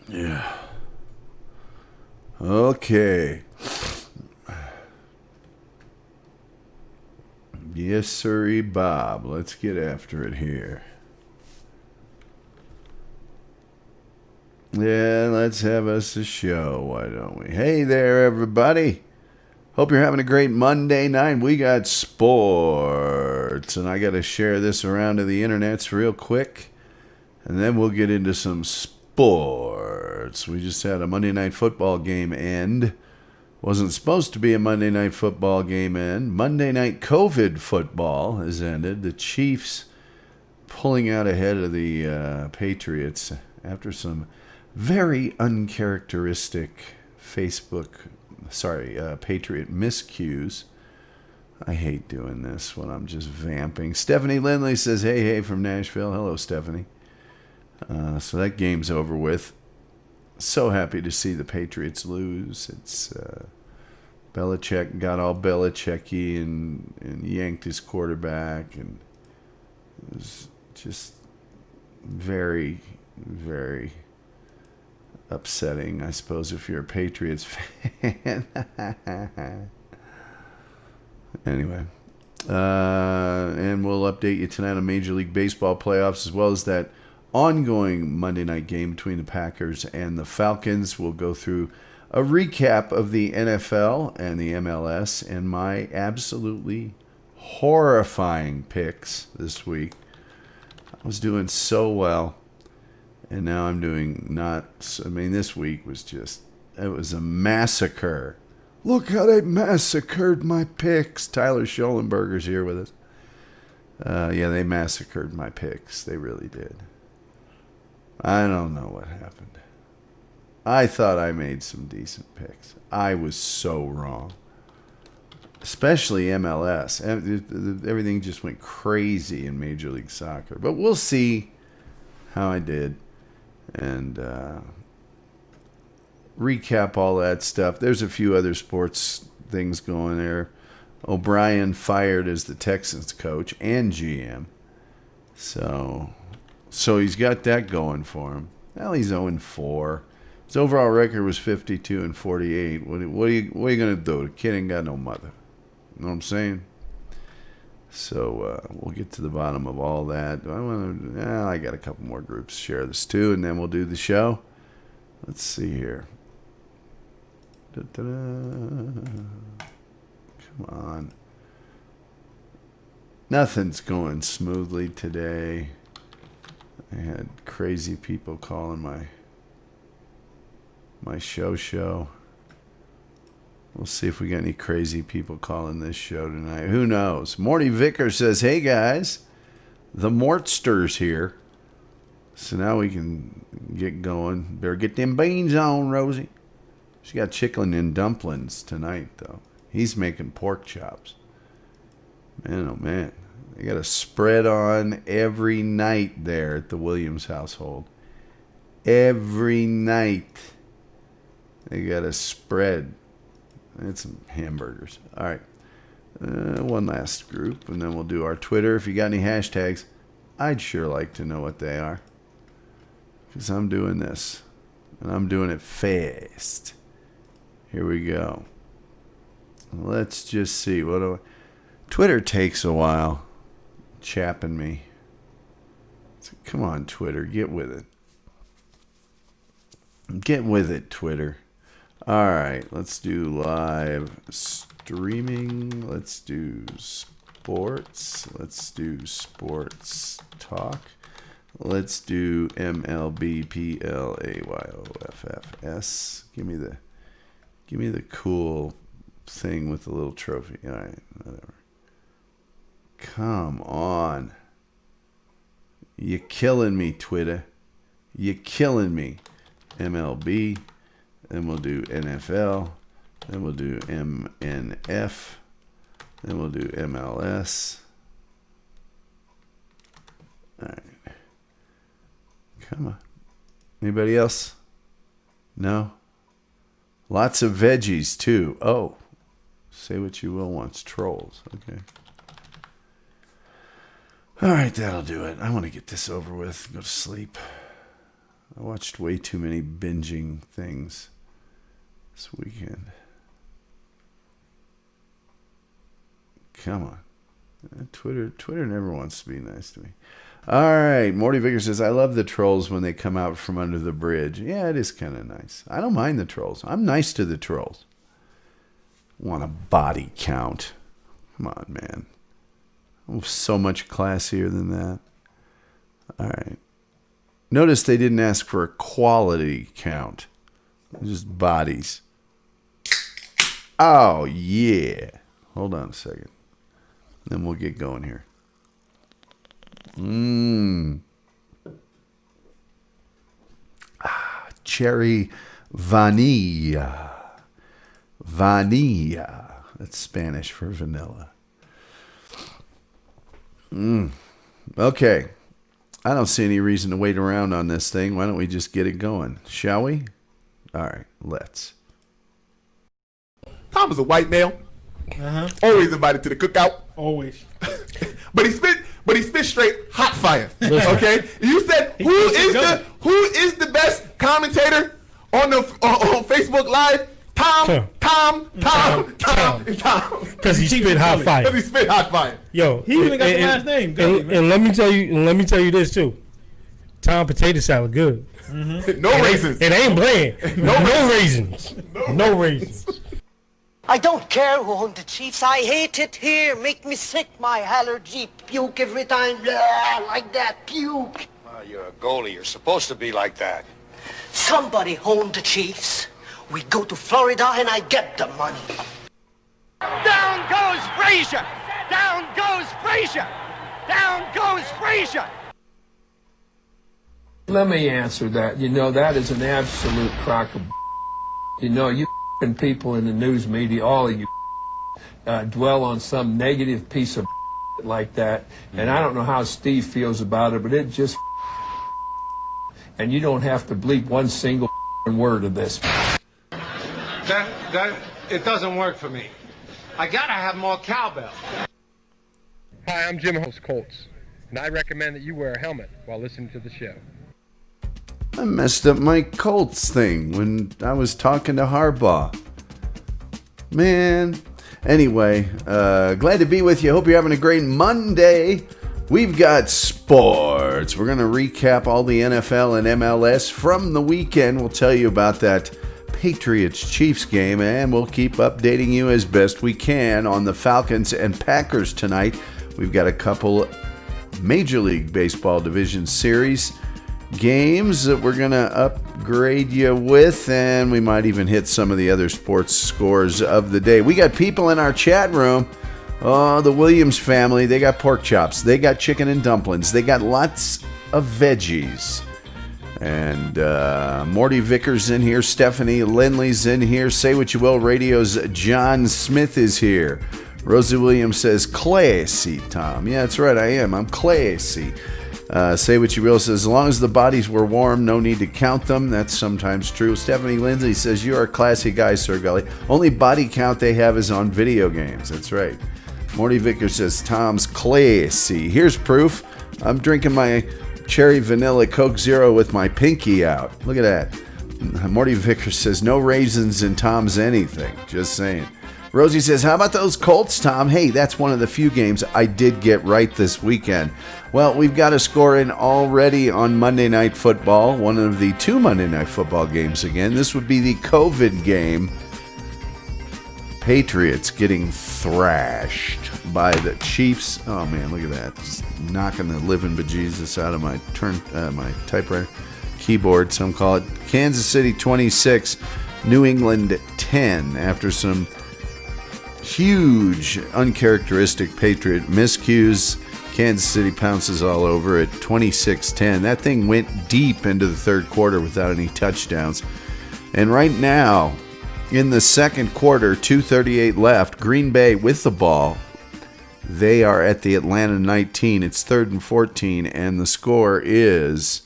Yeah. Okay. Yes, sirree, Bob. Let's get after it here. Yeah, let's have us a show, why don't we? Hey there, everybody. Hope you're having a great Monday night. We got sports, and I got to share this around to the internets real quick, and then we'll get into some sports. We just had a Monday Night Football game end. Wasn't supposed to be a Monday Night Football game end. Monday Night COVID football has ended. The Chiefs pulling out ahead of the Patriots after some very uncharacteristic Patriot miscues. I hate doing this when I'm just vamping. Stephanie Lindley says, hey from Nashville. Hello, Stephanie. So that game's over with. So happy to see the Patriots lose. It's Belichick got all Belichicky and yanked his quarterback, and it was just very, very upsetting, I suppose, if you're a Patriots fan. Anyway, and we'll update you tonight on Major League Baseball playoffs, as well as that ongoing Monday night game between the Packers and the Falcons. We'll go through a recap of the NFL and the MLS and my absolutely horrifying picks this week. I was doing so well, and now I'm doing not. I mean, this week was just, it was a massacre. Look how they massacred my picks. Tyler Schollenberger's here with us. Yeah, they massacred my picks. They really did. I don't know what happened. I thought I made some decent picks. I was so wrong. Especially MLS. Everything just went crazy in Major League Soccer. But we'll see how I did. And recap all that stuff. There's a few other sports things going there. O'Brien fired as the Texans coach and GM. So he's got that going for him. Well, he's 0-4. His overall record was 52-48. What are you going to do? The kid ain't got no mother. You know what I'm saying? So we'll get to the bottom of all that. I got a couple more groups to share this too, and then we'll do the show. Let's see here. Come on. Nothing's going smoothly today. I had crazy people calling my show. We'll see if we got any crazy people calling this show tonight. Who knows? Morty Vicker says, hey guys, the Mortster's here. So now we can get going. Better get them beans on, Rosie. She got chicken and dumplings tonight, though. He's making pork chops. Man, oh man. They got a spread on every night there at the Williams household. Every night they got a spread. And some hamburgers. All right. One last group, and then we'll do our Twitter. If you got any hashtags, I'd sure like to know what they are. Because I'm doing this. And I'm doing it fast. Here we go. Let's just see. Twitter takes a while. Chapping me. Come on, Twitter. Get with it. Get with it, Twitter. All right. Let's do live streaming. Let's do sports. Let's do sports talk. Let's do MLB PLAYOFFS. Give me the cool thing with the little trophy. All right, whatever. Come on. You're killing me, Twitter. You're killing me. MLB. Then we'll do NFL. Then we'll do MNF. Then we'll do MLS. All right. Come on. Anybody else? No? Lots of veggies, too. Oh. Say what you will once. Trolls. Okay. All right, that'll do it. I want to get this over with. Go to sleep. I watched way too many binging things this weekend. Come on. Twitter never wants to be nice to me. All right. Morty Vicker says, I love the trolls when they come out from under the bridge. Yeah, it is kind of nice. I don't mind the trolls. I'm nice to the trolls. Want a body count. Come on, man. I'm so much classier than that. All right. Notice they didn't ask for a quality count. Just bodies. Oh, yeah. Hold on a second. Then we'll get going here. Cherry vanilla. Vanilla. That's Spanish for vanilla. Okay. I don't see any reason to wait around on this thing. Why don't we just get it going? Shall we? All right, let's. Tom is a white male. Always invited to the cookout. Always. But he spit straight hot fire. Okay? You said who is the best commentator on Facebook Live? Tom. Because he spit hot fire. Because he spit hot fire. Yo, he even got the last name. And let me tell you this too. Tom potato salad good. No raisins. It ain't bland. No raisins. No raisins. I don't care who owned the Chiefs. I hate it here. Make me sick. My allergy. Puke every time. Blah, like that. Puke. You're a goalie. You're supposed to be like that. Somebody owned the Chiefs. We go to Florida and I get the money. Down goes Frazier! Down goes Frazier! Down goes Frazier! Let me answer that. You know, that is an absolute crock of You know, you people in the news media, all of you dwell on some negative piece of like that. And I don't know how Steve feels about it, but it just and you don't have to bleep one single word of this. It doesn't work for me. I gotta have more cowbell. Hi, I'm Jim Host Colts, and I recommend that you wear a helmet while listening to the show. I messed up my Colts thing when I was talking to Harbaugh. Man. Anyway, glad to be with you. Hope you're having a great Monday. We've got sports. We're going to recap all the NFL and MLS from the weekend. We'll tell you about that Patriots-Chiefs game, and we'll keep updating you as best we can on the Falcons and Packers tonight. We've got a couple Major League Baseball Division Series games that we're going to upgrade you with, and we might even hit some of the other sports scores of the day. We got people in our chat room. Oh, the Williams family, they got pork chops. They got chicken and dumplings. They got lots of veggies. And Morty Vickers in here. Stephanie Lindley's in here. Say What You Will Radio's John Smith is here. Rosie Williams says, classy, Tom. Yeah, that's right, I am. I'm classy. Say What You Will says, as long as the bodies were warm, no need to count them. That's sometimes true. Stephanie Lindsay says, you are a classy guy, Sir Gulley. Only body count they have is on video games. That's right. Morty Vickers says, Tom's classy. Here's proof. I'm drinking my cherry vanilla Coke Zero with my pinky out. Look at that. Morty Vickers says, no raisins in Tom's anything. Just saying. Rosie says, how about those Colts, Tom? Hey, that's one of the few games I did get right this weekend. Well, we've got a score in already on Monday Night Football, one of the two Monday Night Football games again. This would be the COVID game. Patriots getting thrashed by the Chiefs. Oh, man, look at that. Just knocking the living bejesus out of my my typewriter keyboard, some call it. Kansas City 26, New England 10 after some huge, uncharacteristic Patriot miscues. Kansas City pounces all over it, 26-10. That thing went deep into the third quarter without any touchdowns. And right now, in the second quarter, 2:38 left, Green Bay with the ball. They are at the Atlanta 19. It's 3rd and 14, and the score is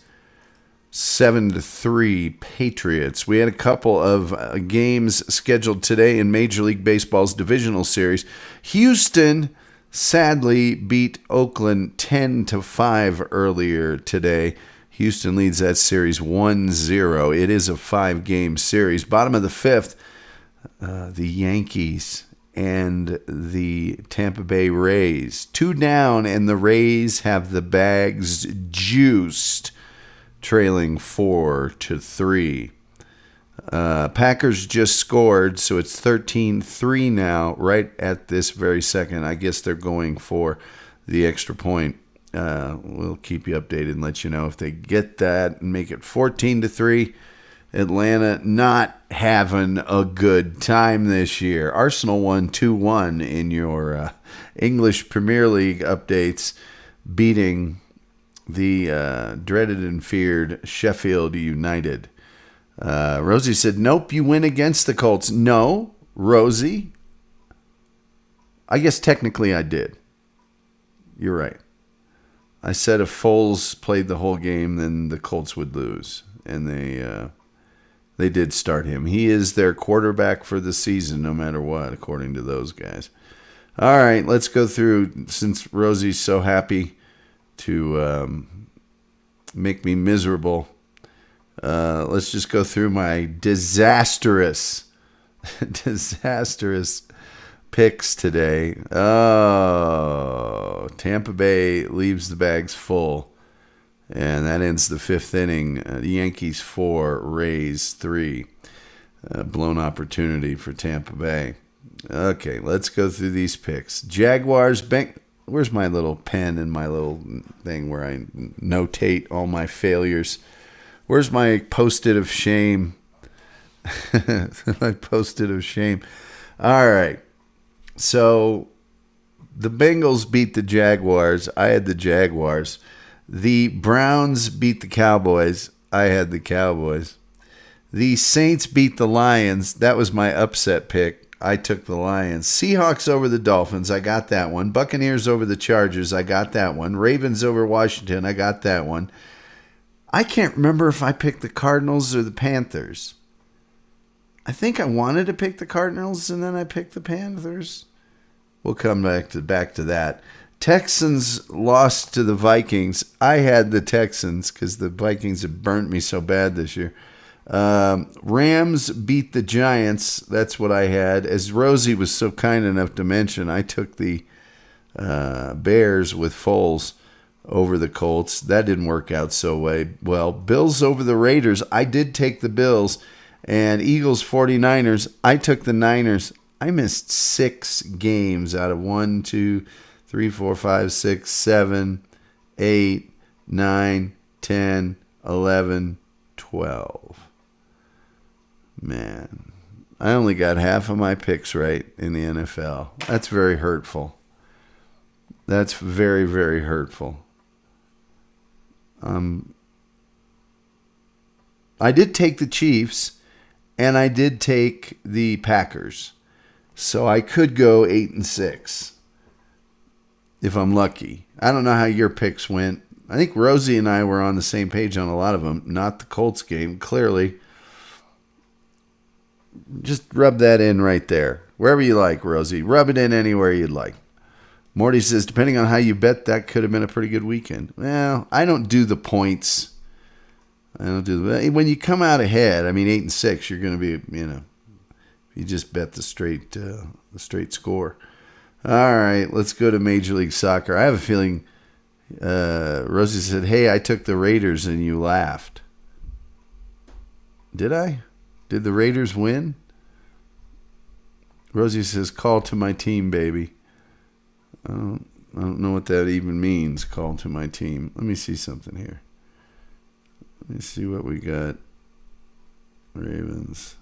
7-3 Patriots. We had a couple of games scheduled today in Major League Baseball's divisional series. Houston sadly beat Oakland 10-5 earlier today. Houston leads that series 1-0. It is a 5-game series. Bottom of the 5th, the Yankees and the Tampa Bay Rays. 2 down, and the Rays have the bags juiced, trailing 4-3. Packers just scored, so it's 13-3 now, right at this very second. I guess they're going for the extra point. We'll keep you updated and let you know if they get that and make it 14-3. Atlanta not having a good time this year. Arsenal won 2-1 in your English Premier League updates, beating the dreaded and feared Sheffield United. Rosie said, nope, you win against the Colts. No, Rosie. I guess technically I did. You're right. I said if Foles played the whole game, then the Colts would lose. And they did start him. He is their quarterback for the season, no matter what, according to those guys. All right, let's go through, since Rosie's so happy to make me miserable. Let's just go through my disastrous picks today. Oh, Tampa Bay leaves the bags full, and that ends the 5th inning. The Yankees 4, Rays 3. Blown opportunity for Tampa Bay. Okay, let's go through these picks. Jaguars, where's my little pen and my little thing where I notate all my failures? Where's my post-it of shame? My post-it of shame. All right. So the Bengals beat the Jaguars. I had the Jaguars. The Browns beat the Cowboys. I had the Cowboys. The Saints beat the Lions. That was my upset pick. I took the Lions. Seahawks over the Dolphins. I got that one. Buccaneers over the Chargers. I got that one. Ravens over Washington. I got that one. I can't remember if I picked the Cardinals or the Panthers. I think I wanted to pick the Cardinals, and then I picked the Panthers. We'll come back to that. Texans lost to the Vikings. I had the Texans because the Vikings have burnt me so bad this year. Rams beat the Giants. That's what I had. As Rosie was so kind enough to mention, I took the Bears with Foles over the Colts. That didn't work out so well. Bills over the Raiders. I did take the Bills. And Eagles 49ers. I took the Niners. I missed 6 games out of 1, 2, 3, 4, 5, 6, 7, 8, 9, 10, 11, 12. Man, I only got half of my picks right in the NFL. That's very hurtful. That's very, very hurtful. I did take the Chiefs, and I did take the Packers. So I could go 8-6 if I'm lucky. I don't know how your picks went. I think Rosie and I were on the same page on a lot of them. Not the Colts game, clearly. Just rub that in right there. Wherever you like, Rosie. Rub it in anywhere you'd like. Morty says, depending on how you bet, that could have been a pretty good weekend. Well, I don't do the points. When you come out ahead, 8-6, you're going to be, you just bet the straight score. All right, let's go to Major League Soccer. I have a feeling Rosie said, hey, I took the Raiders, and you laughed. Did I? Did the Raiders win? Rosie says, call to my team, baby. I don't know what that even means, call to my team. Let me see something here. Let me see what we got. Ravens.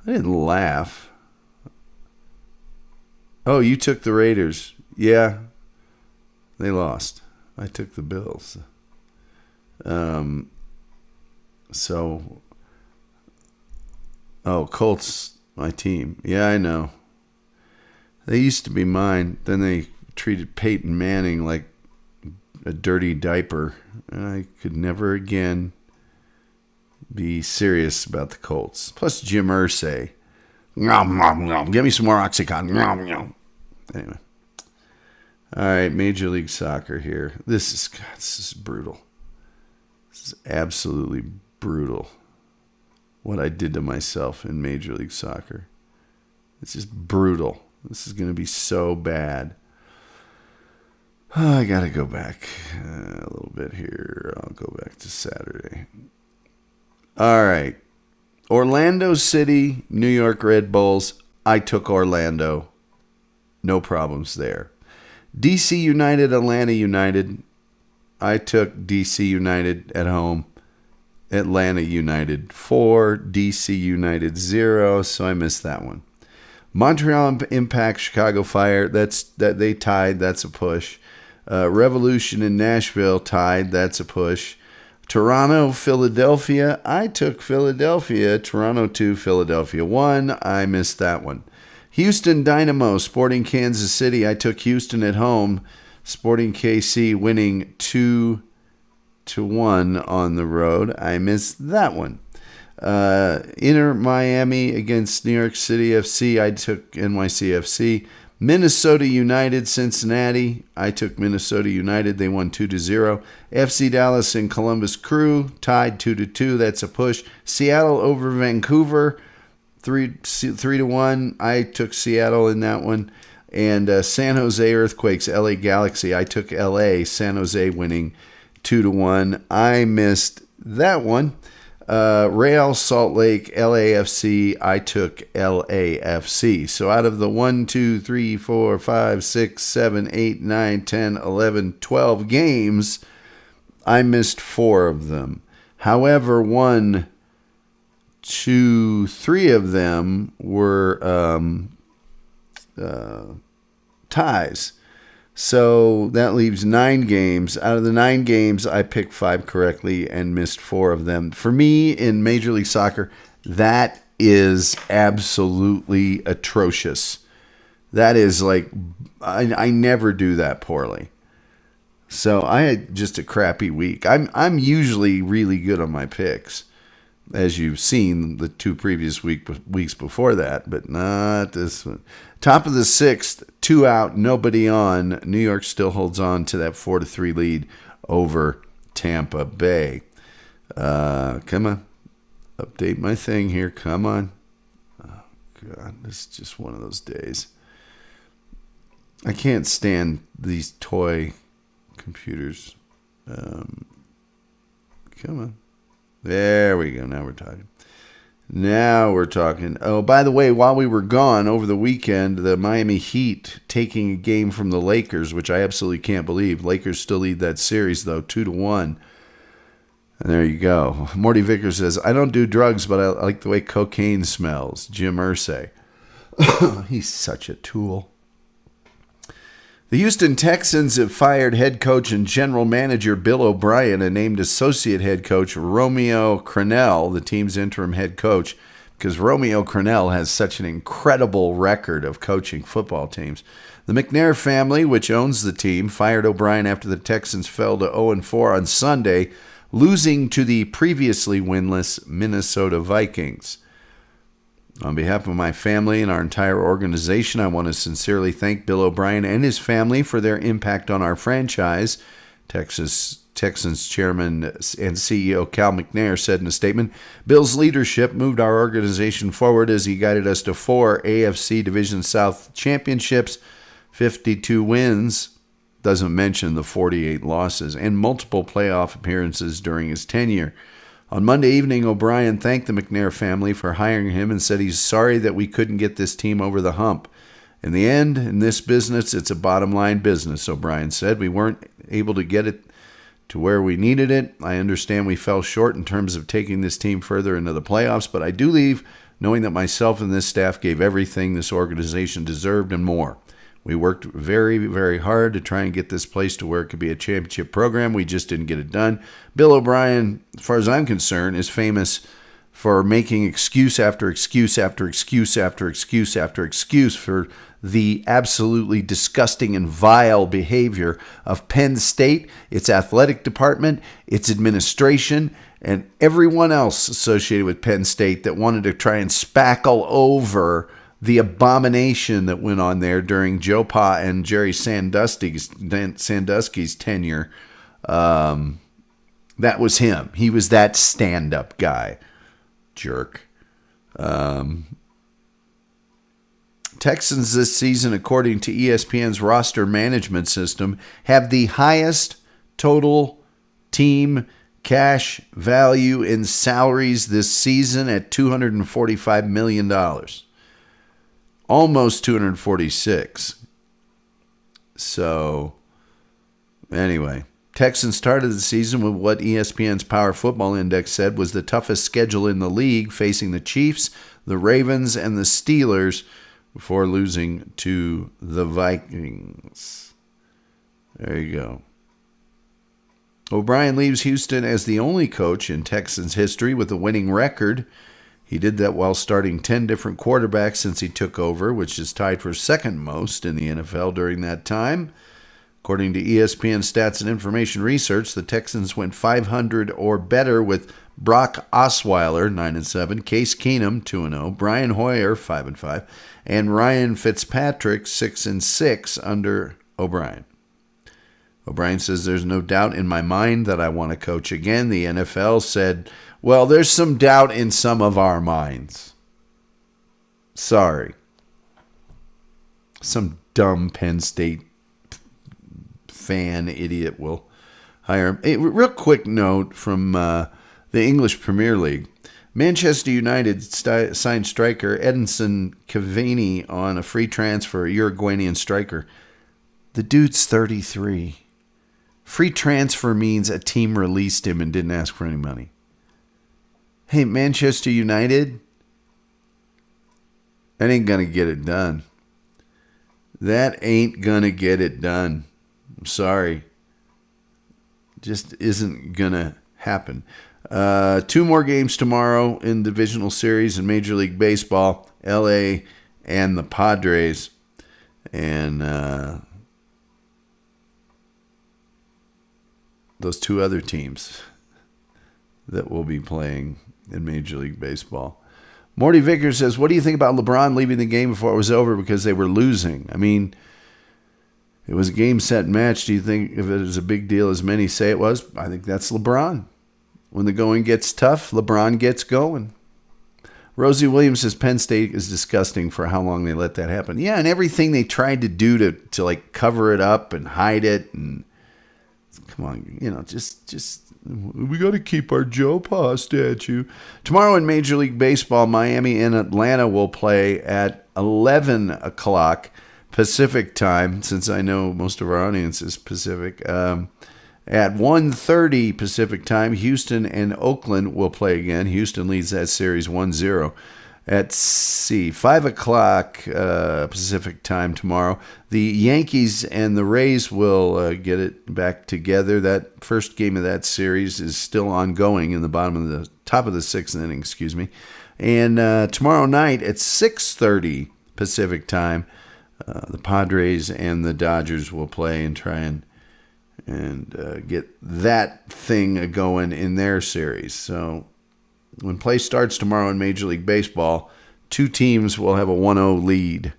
I didn't laugh. Oh, you took the Raiders. Yeah. They lost. I took the Bills. Colts, my team. Yeah, I know. They used to be mine. Then they treated Peyton Manning like a dirty diaper. And I could never again be serious about the Colts. Plus Jim Irsay. Give me some more Oxycontin. Anyway. All right, Major League Soccer here. This is brutal. This is absolutely brutal. What I did to myself in Major League Soccer. It's just brutal. This is going to be so bad. Oh, I got to go back a little bit here. I'll go back to Saturday. All right. Orlando City, New York Red Bulls. I took Orlando. No problems there. DC United, Atlanta United. I took DC United at home. Atlanta United 4, DC United 0, so I missed that one. Montreal Impact, Chicago Fire, that they tied, that's a push. Revolution in Nashville tied, that's a push. Toronto, Philadelphia, I took Philadelphia. Toronto 2, Philadelphia 1, I missed that one. Houston Dynamo, Sporting Kansas City, I took Houston at home. Sporting KC winning 2-1 on the road. I missed that one. Inter Miami against New York City FC. I took NYCFC. Minnesota United, Cincinnati. I took Minnesota United. They won 2-0. FC Dallas and Columbus Crew tied 2-2. That's a push. Seattle over Vancouver, 3-1. I took Seattle in that one. And San Jose Earthquakes, LA Galaxy. I took LA. San Jose winning 2-1. I missed that one. Real Salt Lake, LAFC. I took LAFC. So out of the 1, 2, 3, 4, 5, 6, 7, 8, 9, 10, 11, 12 games, I missed 4 of them. However, 1, 2, 3 of them were ties. So that leaves 9 games. Out of the 9 games, I picked 5 correctly and missed 4 of them. For me, in Major League Soccer, that is absolutely atrocious. That is like, I never do that poorly. So I had just a crappy week. I'm usually really good on my picks, as you've seen the 2 previous weeks before that, but not this one. Top of the 6th, 2 out, nobody on. New York still holds on to that 4-3 lead over Tampa Bay. Come on. Update my thing here. Come on. Oh, God. This is just one of those days. I can't stand these toy computers. Come on. There we go. Now we're talking. Oh, by the way, while we were gone over the weekend, the Miami Heat taking a game from the Lakers, which I absolutely can't believe. Lakers still lead that series, though, 2-1. And there you go. Morty Vickers says, I don't do drugs, but I like the way cocaine smells. Jim Irsay. He's such a tool. The Houston Texans have fired head coach and general manager Bill O'Brien and named associate head coach Romeo Crennel, the team's interim head coach, because Romeo Crennel has such an incredible record of coaching football teams. The McNair family, which owns the team, fired O'Brien after the Texans fell to 0-4 on Sunday, losing to the previously winless Minnesota Vikings. On behalf of my family and our entire organization, I want to sincerely thank Bill O'Brien and his family for their impact on our franchise, Texans chairman and CEO Cal McNair said in a statement. Bill's leadership moved our organization forward as he guided us to 4 AFC Division South championships, 52 wins, doesn't mention the 48 losses, and multiple playoff appearances during his tenure. On Monday evening, O'Brien thanked the McNair family for hiring him and said he's sorry that we couldn't get this team over the hump. In the end, in this business, it's a bottom-line business, O'Brien said. We weren't able to get it to where we needed it. I understand we fell short in terms of taking this team further into the playoffs, but I do leave knowing that myself and this staff gave everything this organization deserved and more. We worked very, very hard to try and get this place to where it could be a championship program. We just didn't get it done. Bill O'Brien, as far as I'm concerned, is famous for making excuse after excuse after excuse after excuse after excuse for the absolutely disgusting and vile behavior of Penn State, its athletic department, its administration, and everyone else associated with Penn State that wanted to try and spackle over the abomination that went on there during Joe Pa and Jerry Sandusky's tenure. That was him. He was that stand-up guy. Jerk. Texans this season, according to ESPN's roster management system, have the highest total team cash value in salaries this season at $245 million. Almost 246. So, anyway, Texans started the season with what ESPN's Power Football Index said was the toughest schedule in the league, facing the Chiefs, the Ravens, and the Steelers before losing to the Vikings. There you go. O'Brien leaves Houston as the only coach in Texans history with a winning record. He did that while starting 10 different quarterbacks since he took over, which is tied for second most in the NFL during that time. According to ESPN Stats and Information Research, the Texans went 500 or better with Brock Osweiler, 9-7, Case Keenum, 2-0, Brian Hoyer, 5-5, and Ryan Fitzpatrick, 6-6 under O'Brien. O'Brien says, there's no doubt in my mind that I want to coach again. The NFL said, well, there's some doubt in some of our minds. Sorry. Some dumb Penn State fan idiot will hire him. A real quick note from the English Premier League. Manchester United signed striker Edinson Cavani on a free transfer, a Uruguayan striker. The dude's 33. Free transfer means a team released him and didn't ask for any money. Hey, Manchester United, that ain't going to get it done. That ain't going to get it done. I'm sorry. Just isn't going to happen. 2 more games tomorrow in divisional series in Major League Baseball, LA and the Padres. And those 2 other teams that will be playing in Major League Baseball. Morty Vickers says, what do you think about LeBron leaving the game before it was over because they were losing? I mean, it was a game, set, match. Do you think if it is a big deal as many say it was? I think that's LeBron. When the going gets tough, LeBron gets going. Rosie Williams says Penn State is disgusting for how long they let that happen. Yeah, and everything they tried to do to like cover it up and hide it. And come on, just we got to keep our Joe Pa statue. Tomorrow in Major League Baseball, Miami and Atlanta will play at 11 o'clock Pacific time, since I know most of our audience is Pacific. At 1:30 Pacific time, Houston and Oakland will play again. Houston leads that series 1-0. At 5 o'clock Pacific time tomorrow, the Yankees and the Rays will get it back together. That first game of that series is still ongoing in the top of the 6th inning, excuse me. And tomorrow night at 6:30 Pacific time, the Padres and the Dodgers will play and try and get that thing going in their series. So when play starts tomorrow in Major League Baseball, 2 teams will have a 1-0 lead.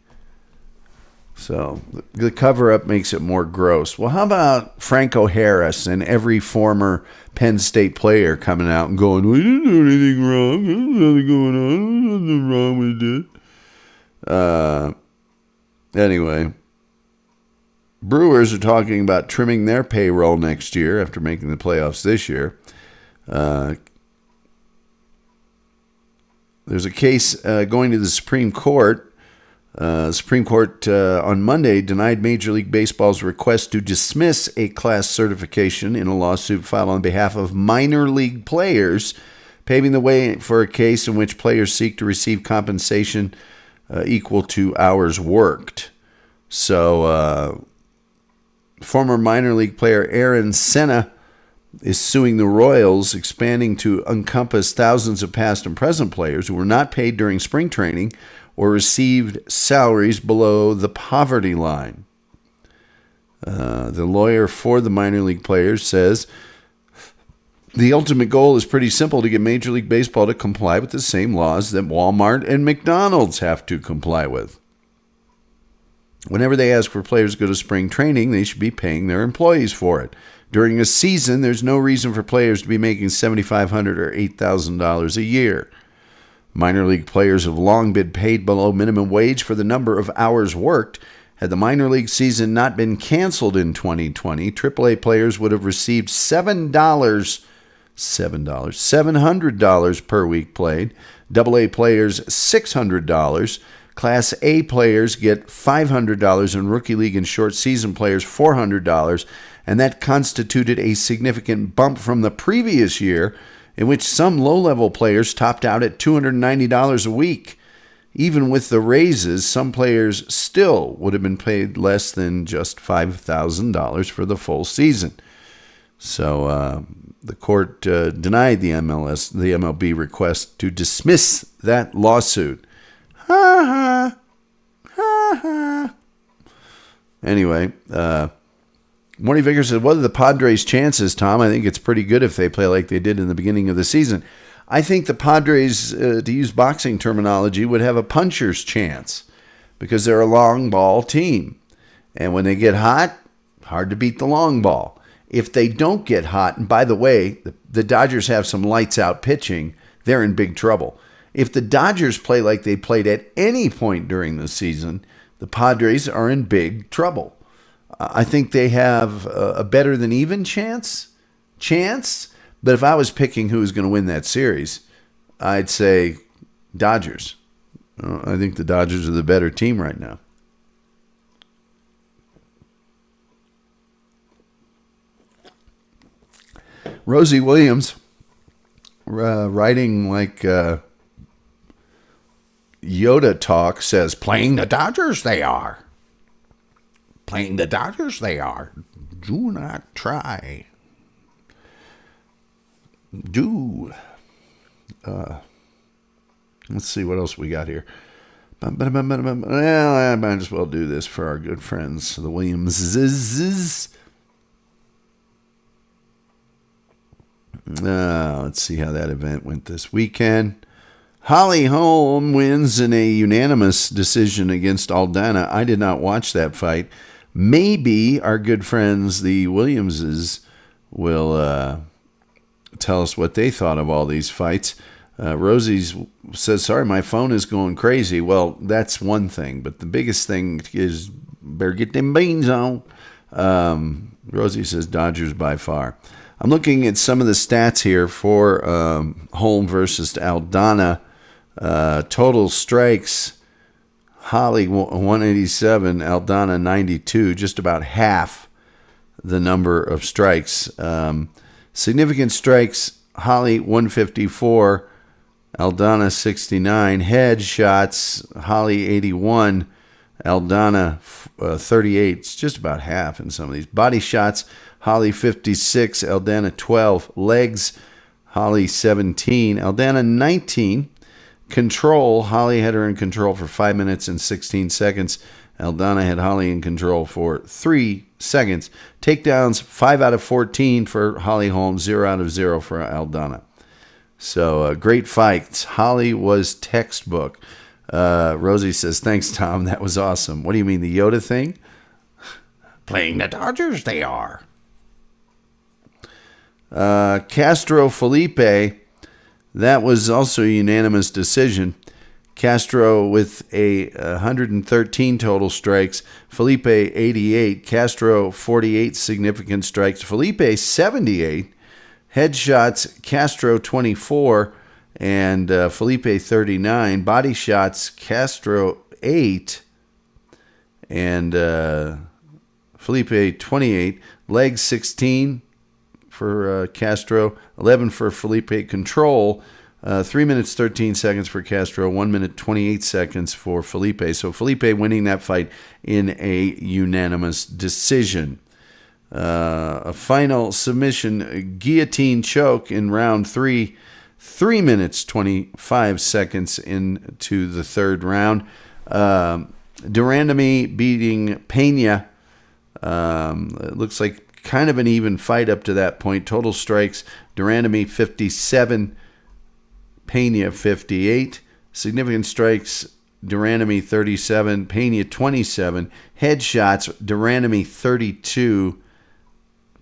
So the cover-up makes it more gross. Well, how about Franco Harris and every former Penn State player coming out and going, we didn't do anything wrong. There's nothing going on. There's nothing wrong with it. Anyway, Brewers are talking about trimming their payroll next year after making the playoffs this year. There's a case going to the Supreme Court. Supreme Court on Monday denied Major League Baseball's request to dismiss a class certification in a lawsuit filed on behalf of minor league players, paving the way for a case in which players seek to receive compensation equal to hours worked. So, former minor league player Aaron Senna is suing the Royals, expanding to encompass thousands of past and present players who were not paid during spring training or received salaries below the poverty line. The lawyer for the minor league players says the ultimate goal is pretty simple: to get Major League Baseball to comply with the same laws that Walmart and McDonald's have to comply with. Whenever they ask for players to go to spring training, they should be paying their employees for it. During a season, there's no reason for players to be making $7,500 or $8,000 a year. Minor league players have long been paid below minimum wage for the number of hours worked. Had the minor league season not been canceled in 2020, AAA players would have received $700 per week played. AA players, $600. Class A players get $500, and rookie league and short season players, $400. And that constituted a significant bump from the previous year, in which some low-level players topped out at $290 a week. Even with the raises, some players still would have been paid less than just $5,000 for the full season. So the court denied the MLB request to dismiss that lawsuit. Ha ha. Ha ha. Anyway, Morty Vickers said, what are the Padres' chances, Tom? I think it's pretty good if they play like they did in the beginning of the season. I think the Padres, to use boxing terminology, would have a puncher's chance because they're a long ball team. And when they get hot, hard to beat the long ball. If they don't get hot, and by the way, the Dodgers have some lights out pitching, they're in big trouble. If the Dodgers play like they played at any point during the season, the Padres are in big trouble. I think they have a better than even chance. But if I was picking who was going to win that series, I'd say Dodgers. I think the Dodgers are the better team right now. Rosie Williams, writing like Yoda talk, says, playing the Dodgers they are. Playing the Dodgers they are. Do not try. Let's see what else we got here. Well, I might as well do this for our good friends, the Williamses. Let's see how that event went this weekend. Holly Holm wins in a unanimous decision against Aldana. I did not watch that fight. Maybe our good friends, the Williamses, will tell us what they thought of all these fights. Rosie says, sorry, my phone is going crazy. Well, that's one thing, but the biggest thing is better get them beans on. Rosie says Dodgers by far. I'm looking at some of the stats here for Holm versus Aldana. Total strikes, Holly 187, Aldana 92, just about half the number of strikes. Significant strikes, Holly 154, Aldana 69. Head shots, Holly 81, Aldana 38. It's just about half in some of these. Body shots, Holly 56, Aldana 12. Legs, Holly 17, Aldana 19. Control, Holly had her in control for 5 minutes and 16 seconds. Aldana had Holly in control for 3 seconds. Takedowns, 5 out of 14 for Holly Holm, 0 out of 0 for Aldana. So, great fights. Holly was textbook. Rosie says, thanks, Tom. That was awesome. What do you mean, the Yoda thing? Playing the Dodgers, they are. Castro Felipe, that was also a unanimous decision. Castro with 113 total strikes. Felipe 88. Castro 48 significant strikes. Felipe 78. Headshots, Castro 24 and Felipe 39. Body shots, Castro 8 and Felipe 28. Legs 16 for Castro, 11 for Felipe. Control, 3 minutes 13 seconds for Castro, 1 minute 28 seconds for Felipe. So Felipe winning that fight in a unanimous decision. A final submission guillotine choke in round 3, 3 minutes 25 seconds into the third round. Durandamy beating Pena. It looks like kind of an even fight up to that point. Total strikes, Durandamy 57, Pena 58. Significant strikes, Durandamy 37, Pena 27. Headshots, Durandamy 32,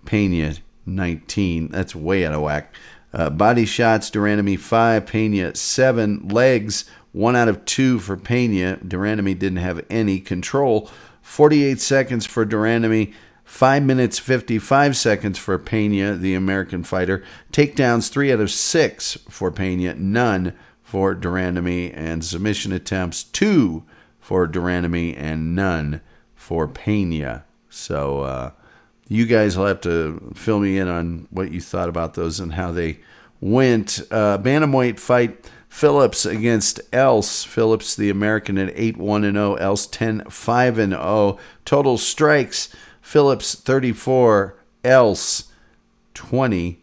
Pena 19. That's way out of whack. Body shots, Durandamy 5, Pena 7. Legs, 1 out of 2 for Pena. Durandamy didn't have any. Control, 48 seconds for Durandamy. 5 minutes, 55 seconds for Pena, the American fighter. Takedowns, 3 out of 6 for Pena. None for Durandamy. And submission attempts, 2 for Durandamy and none for Pena. So you guys will have to fill me in on what you thought about those and how they went. Bantamweight fight, Phillips against Else. Phillips, the American, at 8-1-0. Else 10-5-0. Total strikes, Phillips 34, Else 20.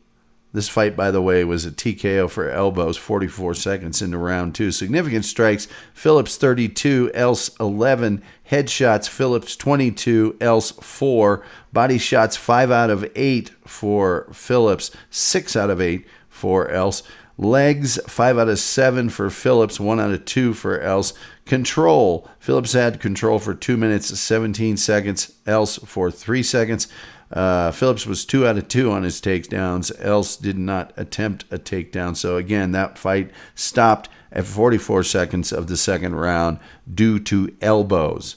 This fight, by the way, was a TKO for elbows, 44 seconds into round 2. Significant strikes, Phillips 32, Else 11. Headshots, Phillips 22, Else 4. Body shots, 5 out of 8 for Phillips, 6 out of 8 for Else. Legs, 5 out of 7 for Phillips, 1 out of 2 for Else. Control, Phillips had control for 2 minutes, 17 seconds, Else for 3 seconds. Phillips was 2 out of 2 on his takedowns. Else did not attempt a takedown. So again, that fight stopped at 44 seconds of the second round due to elbows.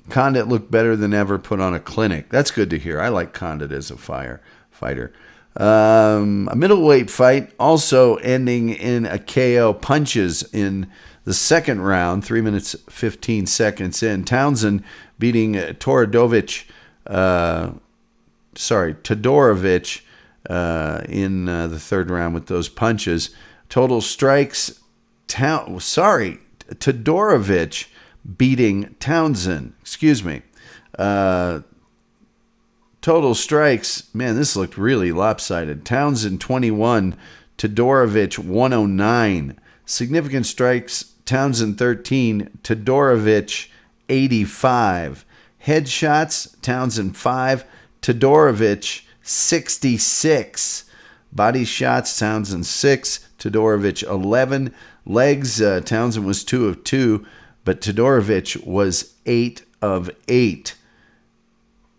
Condit looked better than ever, put on a clinic. That's good to hear. I like Condit as a fighter. A middleweight fight also ending in a KO, punches in the second round, 3 minutes, 15 seconds in. Townsend beating Todorovic in the third round with those punches. Total strikes, Todorovic beating Townsend. Total strikes, man, this looked really lopsided. Townsend 21, Todorovic 109. Significant strikes, Townsend 13, Todorovic 85. Headshots, Townsend 5, Todorovic 66. Body shots, Townsend 6, Todorovic 11. Legs, Townsend was 2 of 2, but Todorovic was 8 of 8.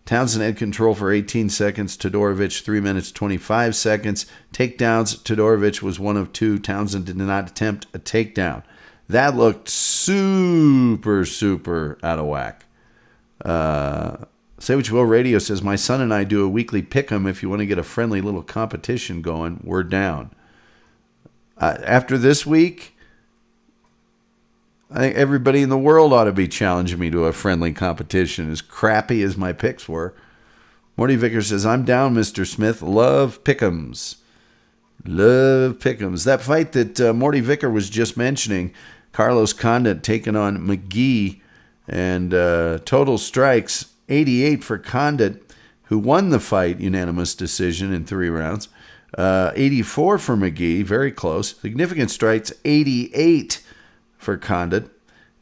Townsend had control for 18 seconds, Todorovic 3 minutes, 25 seconds. Takedowns, Todorovic was 1 of 2. Townsend did not attempt a takedown. That looked super, super out of whack. Say What You Will Radio says, my son and I do a weekly pick'em. If you want to get a friendly little competition going, we're down. After this week, I think everybody in the world ought to be challenging me to a friendly competition, as crappy as my picks were. Morty Vickers says, I'm down, Mr. Smith. Love pick'ems. Love pick'ems. That fight that Morty Vicker was just mentioning, Carlos Condit taking on McGee, and total strikes, 88 for Condit, who won the fight, unanimous decision in 3 rounds. 84 for McGee, very close. Significant strikes, 88 for Condit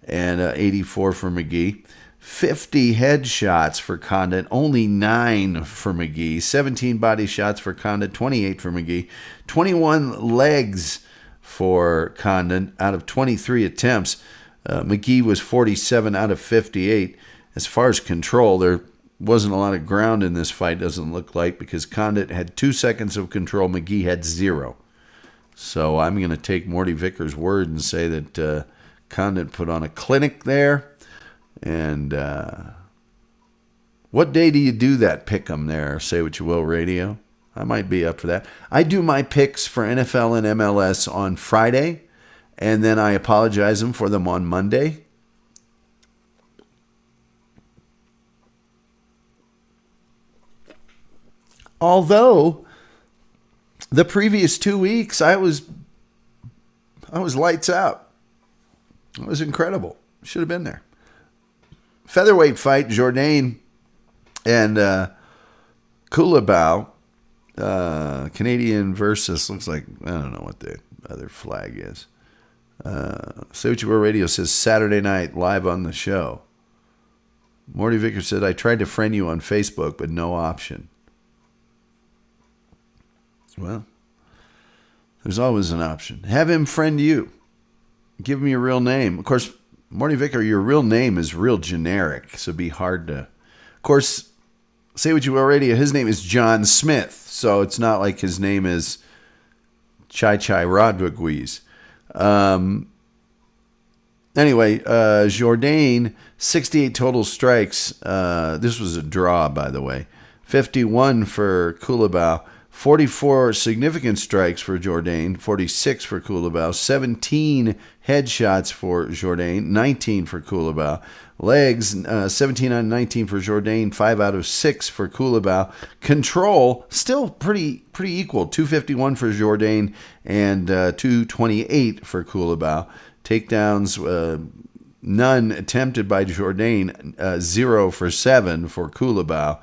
and 84 for McGee. 50 headshots for Condit, only 9 for McGee. 17 body shots for Condit, 28 for McGee. 21 legs for Condit out of 23 attempts. McGee was 47 out of 58. As far as control, there wasn't a lot of ground in this fight, doesn't look like, because Condit had 2 seconds of control. McGee had 0. So I'm going to take Morty Vickers' word and say that Condit put on a clinic there. And what day do you do that pick'em there, Say What You Will Radio? I might be up for that. I do my picks for NFL and MLS on Friday, and then I apologize them for them on Monday. Although the previous 2 weeks I was lights out. It was incredible. Should have been there. Featherweight fight, Jourdain and Culibao. Canadian versus, looks like, I don't know what the other flag is. Say What You Will Radio says Saturday night live on the show. Morty Vickers said, I tried to friend you on Facebook, but no option. Well, there's always an option. Have him friend you. Give him your real name. Of course, Morty Vicker, your real name is real generic, so it'd be hard to... Of course, Say What You Will Radio, his name is John Smith. So it's not like his name is Chai Rodriguez. Anyway, Jourdain, 68 total strikes. This was a draw, by the way. 51 for Culibao. 44 significant strikes for Jourdain. 46 for Culibao. 17 headshots for Jourdain. 19 for Culibao. Legs, 17 out of 19 for Jourdain. 5 out of 6 for Culibao. Control, still pretty equal. 251 for Jourdain and 228 for Culibao. Takedowns, none attempted by Jourdain, 0 for 7 for Culibao.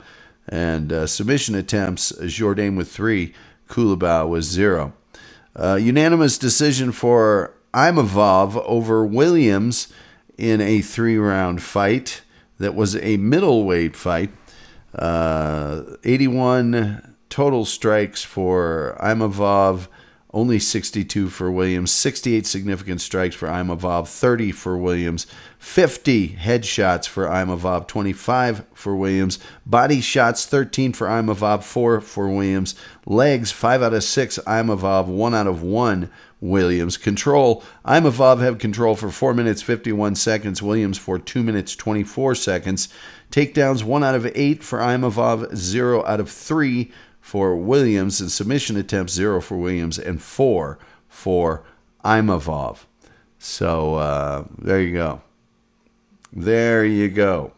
And submission attempts, Jourdain with 3, Culibao with 0. Unanimous decision for Imavov over Williams in a 3-round fight that was a middleweight fight. 81 total strikes for Imavov, only 62 for Williams. 68 significant strikes for Imavov, 30 for Williams. 50 headshots for Imavov, 25 for Williams. Body shots, 13 for Imavov, 4 for Williams. Legs, 5 out of 6 Imavov, 1 out of 1 Williams. Control, Imavov had control for 4 minutes, 51 seconds. Williams for 2 minutes, 24 seconds. Takedowns, 1 out of 8 for Imavov, 0 out of 3 for Williams, and submission attempts 0 for Williams and 4 for Imavov. So there you go. There you go.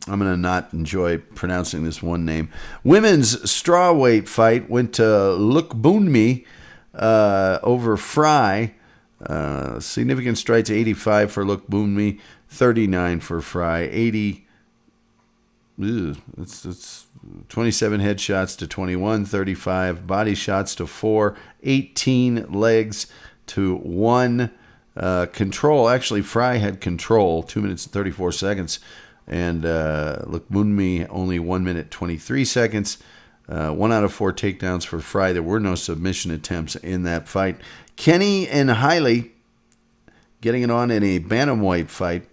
I'm going to not enjoy pronouncing this one name. Women's strawweight fight went to Lukbunmi over Fry. Significant strikes, 85 for Lukbunmi, 39 for Fry, 80. It's 27 headshots to 21, 35 body shots to 4, 18 legs to 1. Control, actually Fry had control, 2 minutes and 34 seconds. And Lukbunmi only 1 minute 23 seconds. 1 out of 4 takedowns for Fry. There were no submission attempts in that fight. Kenny and Hiley getting it on in a bantamweight fight.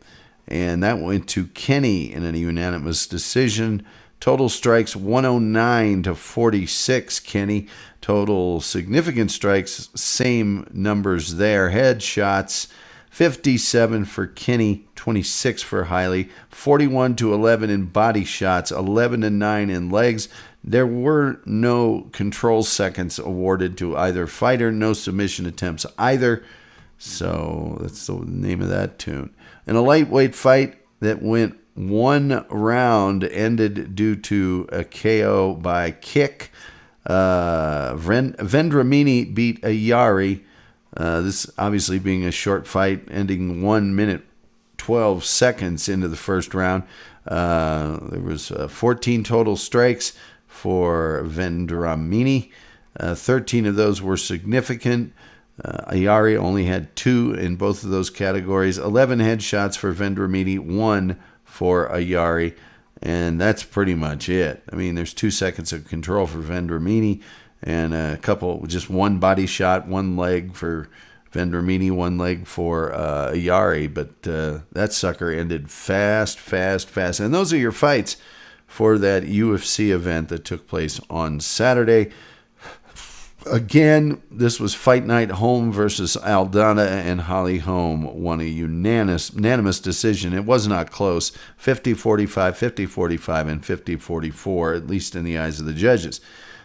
And that went to Kenny in a unanimous decision. Total strikes 109 to 46, Kenny. Total significant strikes, same numbers there. Headshots, 57 for Kenny, 26 for Hiley. 41 to 11 in body shots, 11 to 9 in legs. There were no control seconds awarded to either fighter, no submission attempts either. So that's the name of that tune. In a lightweight fight that went 1 round, ended due to a KO by kick. Vendramini beat Ayari. This obviously being a short fight, ending 1 minute 12 seconds into the first round. There was 14 total strikes for Vendramini. 13 of those were significant. Ayari only had 2 in both of those categories. 11 headshots for Vendramini, 1 for Ayari, and that's pretty much it. I mean, there's 2 seconds of control for Vendramini, and a couple, just 1 body shot, 1 leg for Vendramini, 1 leg for Ayari, but that sucker ended fast. And those are your fights for that UFC event that took place on Saturday. Again, this was Fight Night. Holm versus Aldana, and Holly Holm won a unanimous decision. It was not close. 50-45, 50-45, and 50-44, at least in the eyes of the judges.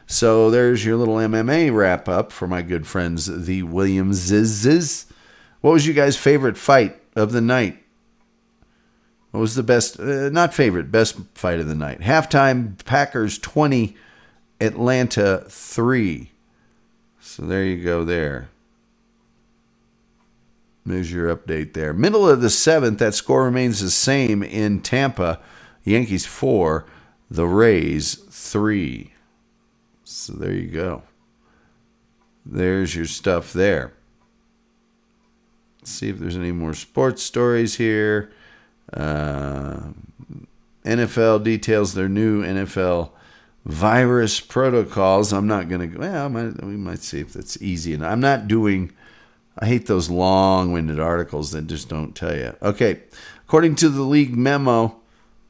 So there's your little MMA wrap-up for my good friends, the Williamses. What was you guys' favorite fight of the night? What was the best, not favorite, best fight of the night? Halftime, Packers 20, Atlanta 3. So there you go there. There's your update there. Middle of the 7th, that score remains the same in Tampa. Yankees 4, the Rays 3. So there you go. There's your stuff there. Let's see if there's any more sports stories here. NFL details their new NFL virus protocols. I'm not going to, we might see if that's easy. And I'm not doing, I hate those long-winded articles that just don't tell you. Okay, according to the league memo,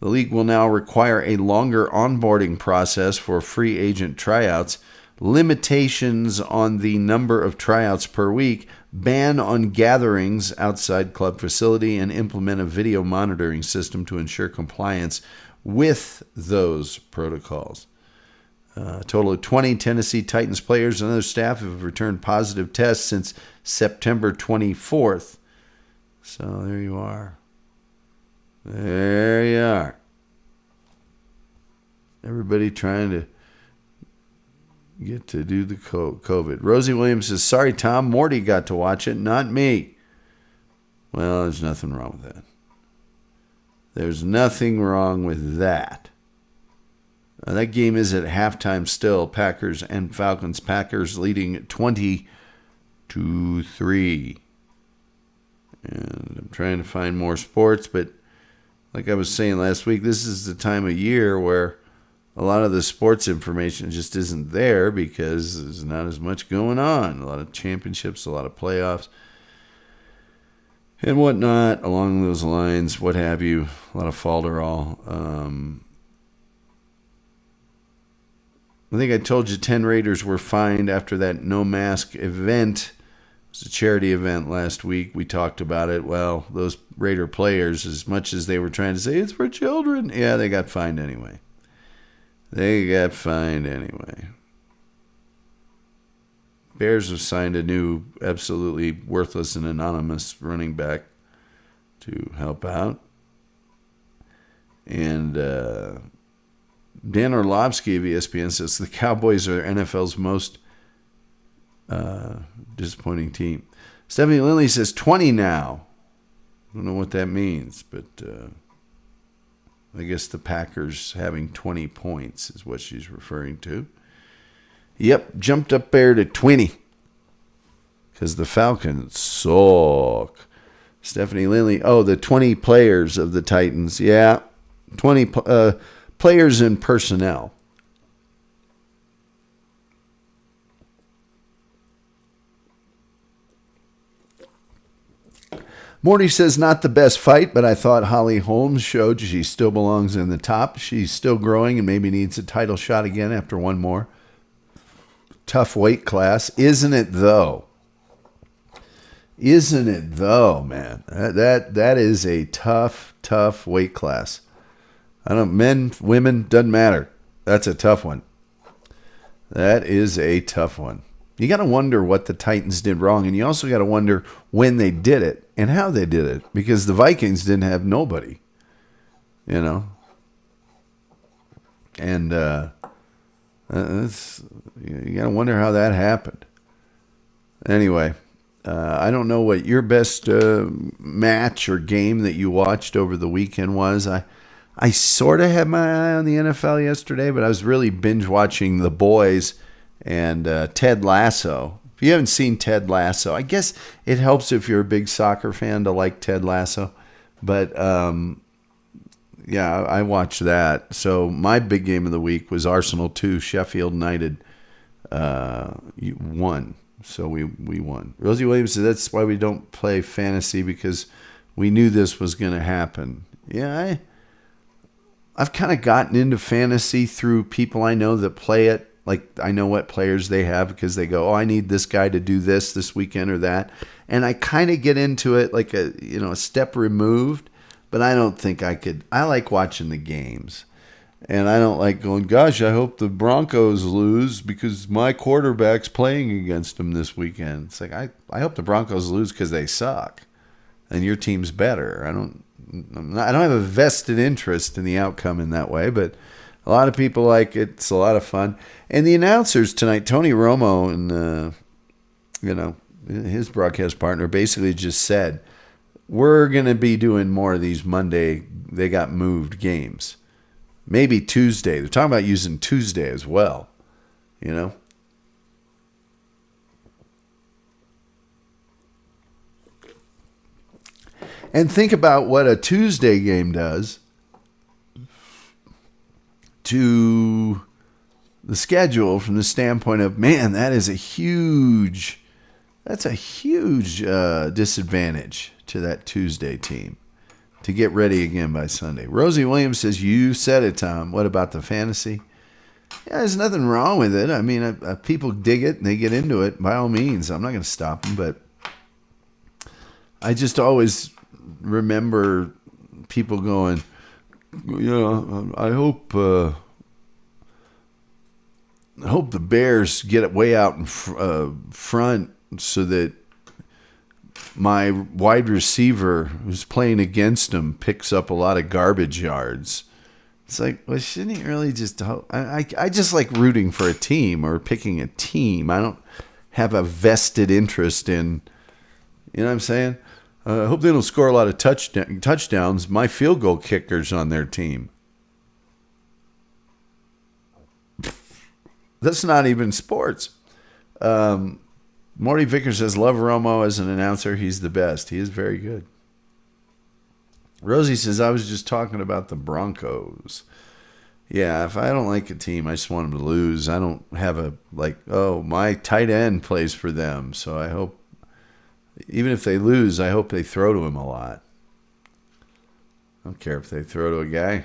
The league will now require a longer onboarding process for free agent tryouts, limitations on the number of tryouts per week, ban on gatherings outside club facility, and implement a video monitoring system to ensure compliance with those protocols. A total of 20 Tennessee Titans players and other staff have returned positive tests since September 24th. So there you are. There you are. Everybody trying to get to do the COVID. Rosie Williams says, sorry, Tom, Morty got to watch it, not me. Well, there's nothing wrong with that. There's nothing wrong with that. That game is at halftime still. Packers and Falcons. Packers leading 20-3. And I'm trying to find more sports, but like I was saying last week, this is the time of year where a lot of the sports information just isn't there because there's not as much going on. A lot of championships, a lot of playoffs, and whatnot along those lines, what have you. A lot of falderall. I think I told you 10 Raiders were fined after that no-mask event. It was a charity event last week. We talked about it. Well, those Raider players, as much as they were trying to say it's for children, yeah, they got fined anyway. Bears have signed a new, absolutely worthless and anonymous running back to help out. And Dan Orlovsky of ESPN says the Cowboys are NFL's most disappointing team. Stephanie Lindley says 20 now. I don't know what that means, but I guess the Packers having 20 points is what she's referring to. Yep, jumped up there to 20 because the Falcons suck. Stephanie Lindley, the 20 players of the Titans. Yeah, 20 players and personnel. Morty says, not the best fight, but I thought Holly Holmes showed she still belongs in the top. She's still growing and maybe needs a title shot again after one more. Tough weight class. Isn't it, though? Isn't it, though, man? That is a tough weight class. Men, women, doesn't matter. That's a tough one. That is a tough one. You got to wonder what the Titans did wrong, and you also got to wonder when they did it and how they did it, because the Vikings didn't have nobody, and you got to wonder how that happened. Anyway, I don't know what your best match or game that you watched over the weekend was. I sort of had my eye on the NFL yesterday, but I was really binge watching The Boys and Ted Lasso. If you haven't seen Ted Lasso, I guess it helps if you're a big soccer fan to like Ted Lasso. But yeah, I watched that. So my big game of the week was Arsenal 2, Sheffield United 1. So we won. Rosie Williams said that's why we don't play fantasy, because we knew this was going to happen. Yeah, I've kind of gotten into fantasy through people I know that play it. Like, I know what players they have because they go, I need this guy to do this weekend or that. And I kind of get into it like a step removed, but I don't think I could. I like watching the games. And I don't like going, gosh, I hope the Broncos lose because my quarterback's playing against them this weekend. It's like, I hope the Broncos lose because they suck and your team's better. I don't have a vested interest in the outcome in that way, but a lot of people like it. It's a lot of fun. And the announcers tonight, Tony Romo and his broadcast partner basically just said, we're going to be doing more of these Monday, they got moved games. Maybe Tuesday. They're talking about using Tuesday as well, And think about what a Tuesday game does to the schedule from the standpoint of, man, that's a huge disadvantage to that Tuesday team. to get ready again by Sunday. Rosie Williams says, you said it, Tom. What about the fantasy? Yeah, there's nothing wrong with it. I mean, people dig it and they get into it. By all means, I'm not going to stop them, but I just always remember people going, I hope the Bears get it way out in front so that my wide receiver who's playing against him picks up a lot of garbage yards. It's like, well, shouldn't he really just... I just like rooting for a team or picking a team. I don't have a vested interest in... You know what I'm saying? I hope they don't score a lot of touchdowns. My field goal kicker's on their team. That's not even sports. Morty Vickers says, love Romo as an announcer. He's the best. He is very good. Rosie says, I was just talking about the Broncos. Yeah, if I don't like a team, I just want them to lose. I don't have my tight end plays for them. So I hope, even if they lose, I hope they throw to him a lot. I don't care if they throw to a guy.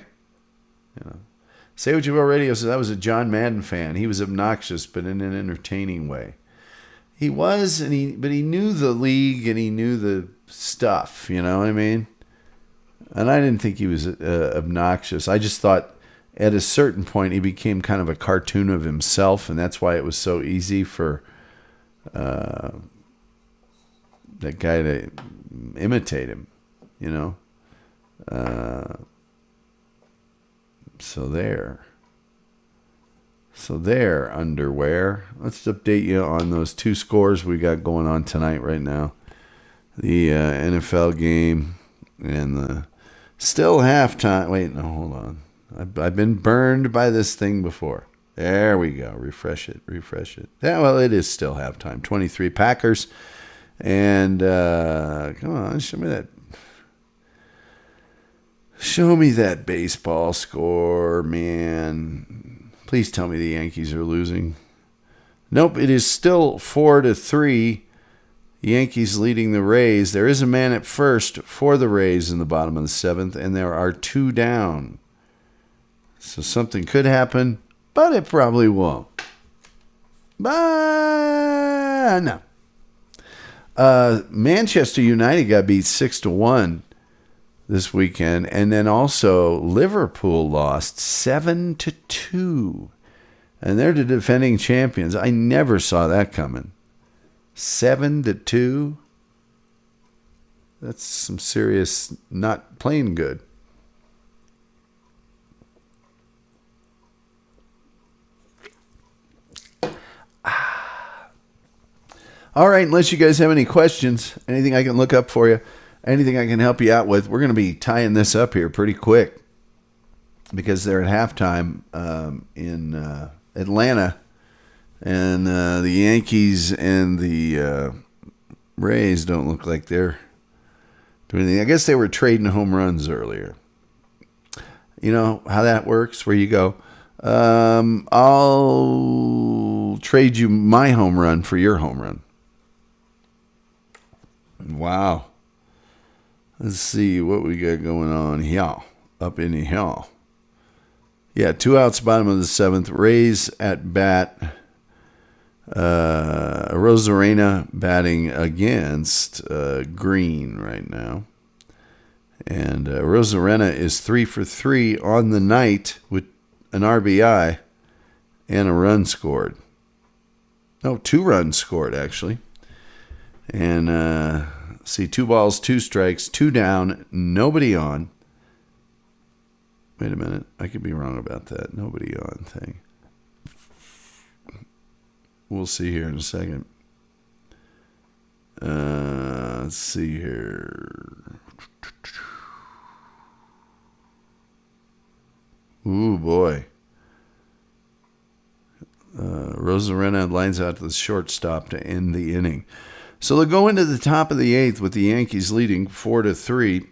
Say What You Will Radio says, I was a John Madden fan. He was obnoxious, but in an entertaining way. He was, but he knew the league and he knew the stuff. You know what I mean? And I didn't think he was obnoxious. I just thought at a certain point he became kind of a cartoon of himself, and that's why it was so easy for that guy to imitate him, So there, underwear. Let's update you on those two scores we got going on tonight right now. The NFL game and the still halftime. Wait, no, hold on. I've been burned by this thing before. There we go. Refresh it. Yeah, well, it is still halftime. 23 Packers. And come on, show me that baseball score, man. Please tell me the Yankees are losing. Nope, it is still 4-3. Yankees leading the Rays. There is a man at first for the Rays in the bottom of the seventh, and there are two down. So something could happen, but it probably won't. But no. Manchester United got beat 6-1 this weekend, and then also Liverpool lost 7-2, and they're the defending champions. I never saw that coming. 7-2. That's some serious not playing good. All right, unless you guys have any questions, anything I can look up for you, anything I can help you out with, we're going to be tying this up here pretty quick because they're at halftime in Atlanta, and the Yankees and the Rays don't look like they're doing anything. I guess they were trading home runs earlier. You know how that works, where you go, I'll trade you my home run for your home run. Wow. Let's see what we got going on here. Up in here. Yeah, 2 outs, bottom of the seventh. Rays at bat. Rosarena batting against Green right now. And Rosarena is 3 for 3 on the night with an RBI and a run scored. No, 2 runs scored, actually. And see, 2 balls, 2 strikes, 2 down, nobody on. Wait a minute. I could be wrong about that. Nobody on thing. We'll see here in a second. Let's see here. Ooh, boy. Rosarena lines out to the shortstop to end the inning. So they'll go into the top of the 8th with the Yankees leading 4-3.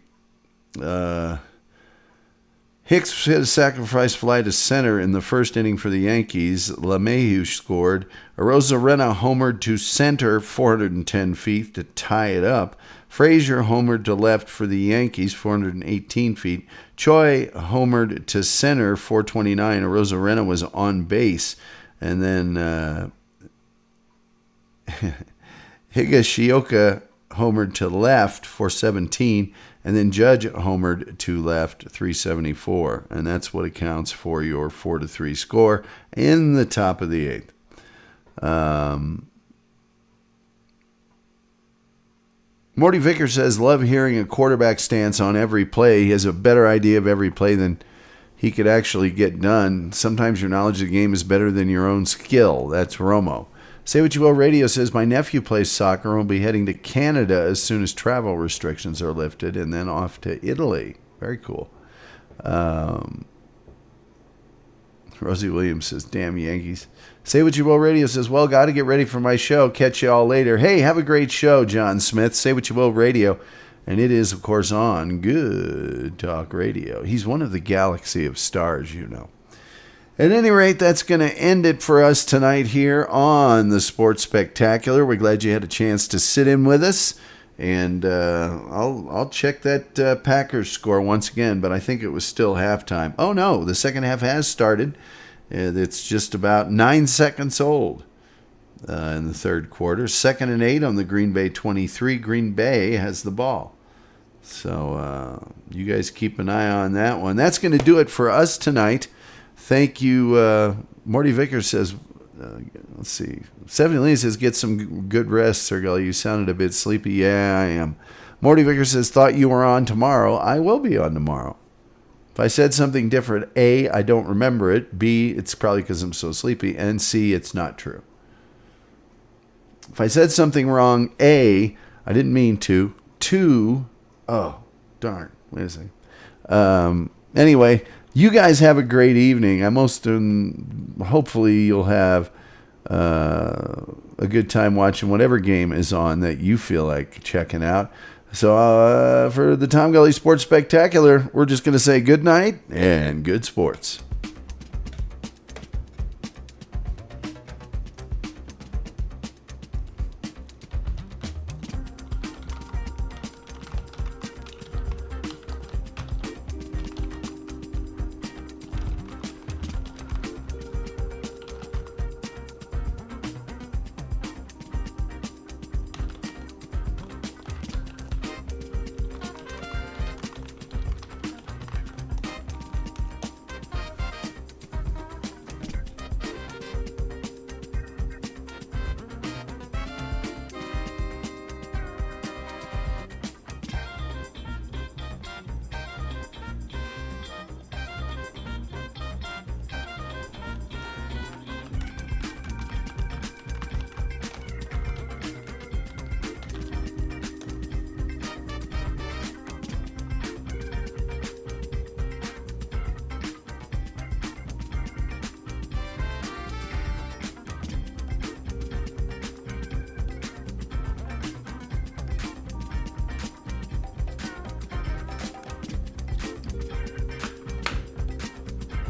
Hicks hit a sacrifice fly to center in the first inning for the Yankees. LeMahieu scored. Arozarena homered to center 410 feet to tie it up. Frazier homered to left for the Yankees 418 feet. Choi homered to center 429. Arozarena was on base. And then Higashioka homered to left 417. And then Judge homered to left 374. And that's what accounts for your 4-3 score in the top of the eighth. Morty Vicker says, love hearing a quarterback stance on every play. He has a better idea of every play than he could actually get done. Sometimes your knowledge of the game is better than your own skill. That's Romo. Say What You Will Radio says, my nephew plays soccer and will be heading to Canada as soon as travel restrictions are lifted, and then off to Italy. Very cool. Rosie Williams says, damn Yankees. Say What You Will Radio says, well, got to get ready for my show. Catch you all later. Hey, have a great show, John Smith. Say What You Will Radio. And it is, of course, on Good Talk Radio. He's one of the galaxy of stars, you know. At any rate, that's going to end it for us tonight here on the Sports Spectacular. We're glad you had a chance to sit in with us. And I'll check that Packers score once again, but I think it was still halftime. Oh, no, the second half has started. It's just about 9 seconds old in the third quarter. 2nd and 8 on the Green Bay 23. Green Bay has the ball. So you guys keep an eye on that one. That's going to do it for us tonight. Thank you. Morty Vickers says, let's see. 70 Lee says, get some good rest, Sir Gulley. You sounded a bit sleepy. Yeah, I am. Morty Vickers says, thought you were on tomorrow. I will be on tomorrow. If I said something different, A, I don't remember it. B, it's probably because I'm so sleepy. And C, it's not true. If I said something wrong, A, I didn't mean to. 2, oh, darn. Wait a second. Anyway, you guys have a great evening. Hopefully you'll have a good time watching whatever game is on that you feel like checking out. So for the Tom Gulley Sports Spectacular, we're just going to say good night and good sports.